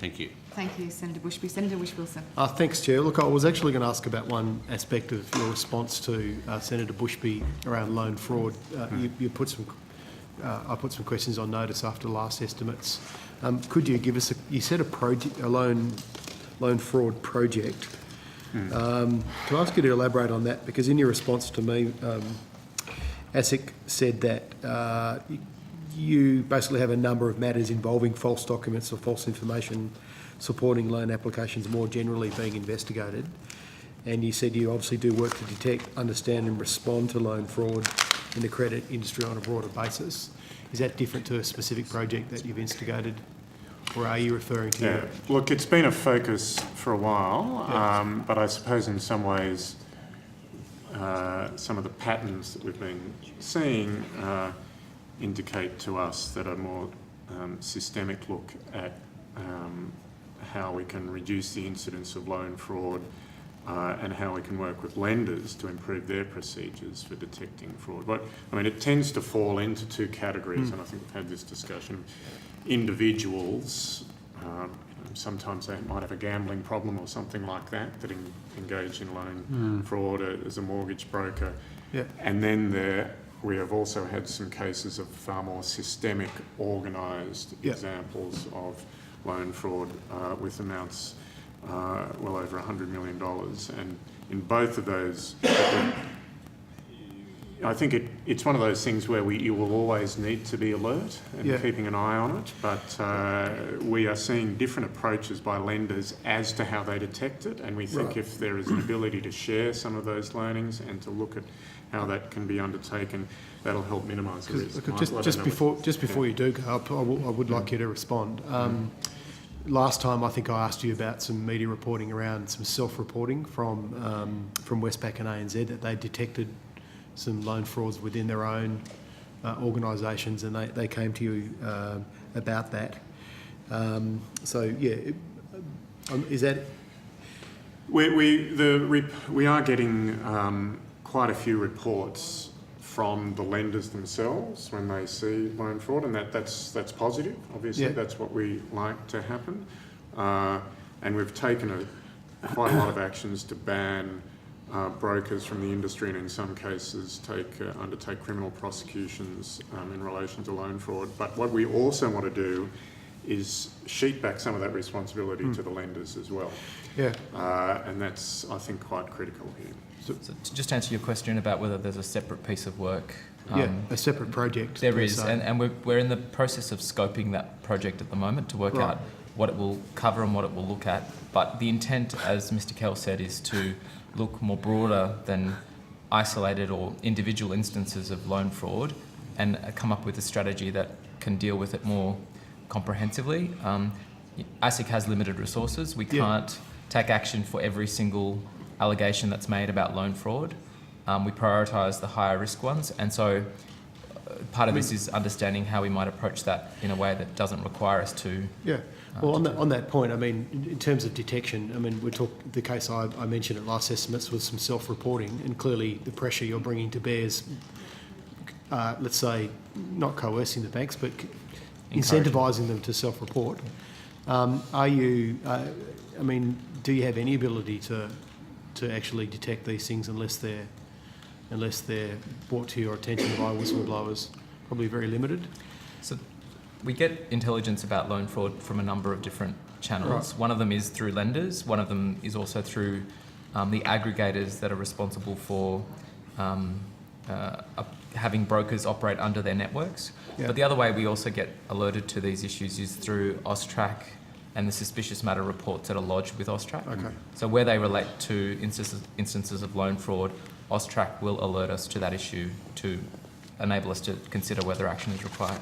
Thank you. Thank you, Senator Bushby. Senator Whish-Wilson. Thanks, Chair. Look, I was actually going to ask about one aspect of your response to Senator Bushby around loan fraud. You put some, I put some questions on notice after last estimates. Could you give us you said a loan fraud project. Can I ask you to elaborate on that? Because in your response to me, ASIC said that you basically have a number of matters involving false documents or false information supporting loan applications more generally being investigated. And you said you obviously do work to detect, understand and respond to loan fraud in the credit industry on a broader basis. Is that different to a specific project that you've instigated? Or are you referring to... Yeah, look, it's been a focus for a while, but I suppose in some ways some of the patterns that we've been seeing indicate to us that a more systemic look at how we can reduce the incidence of loan fraud and how we can work with lenders to improve their procedures for detecting fraud. But I mean, it tends to fall into two categories, and I think we've had this discussion. Individuals, sometimes they might have a gambling problem or something like that, engage in loan fraud as a mortgage broker. Yeah. And then we have also had some cases of far more systemic, organised examples of loan fraud with amounts well over $100 million. And in both of those, I think it's one of those things where you will always need to be alert and keeping an eye on it, but we are seeing different approaches by lenders as to how they detect it, and we think if there is an ability to share some of those learnings and to look at how that can be undertaken, that'll help minimise the risk. Just before you do go up, I would like you to respond. Last time I think I asked you about some media reporting around some self-reporting from Westpac and ANZ that they detected some loan frauds within their own organisations, and they came to you about that. Is that... We are getting quite a few reports from the lenders themselves when they see loan fraud, and that's positive. Obviously, that's what we like to happen, and we've taken quite a lot of actions to ban brokers from the industry, and in some cases undertake criminal prosecutions in relation to loan fraud. But what we also want to do is sheet back some of that responsibility to the lenders as well. And that's, I think, quite critical here. So to just answer your question about whether there's a separate piece of work. A separate project. There is, and we're in the process of scoping that project at the moment to work out what it will cover and what it will look at. But the intent, as Mr. Kell said, is to look more broader than isolated or individual instances of loan fraud and come up with a strategy that can deal with it more comprehensively. ASIC has limited resources. We can't take action for every single allegation that's made about loan fraud. We prioritise the higher risk ones, and so part of this is understanding how we might approach that in a way that doesn't require us to... Well, on that point, I mean, in terms of detection, I mean, the case I mentioned at last estimates was some self-reporting, and clearly the pressure you're bringing to bear is, let's say, not coercing the banks, but incentivising them to self-report. Are you, I mean, do you have any ability to actually detect these things unless they're brought to your attention by whistleblowers? Probably very limited. So we get intelligence about loan fraud from a number of different channels. One of them is through lenders. One of them is also through the aggregators that are responsible for having brokers operate under their networks. But the other way we also get alerted to these issues is through AUSTRAC and the suspicious matter reports that are lodged with AUSTRAC. So where they relate to instances of loan fraud, AUSTRAC will alert us to that issue to enable us to consider whether action is required.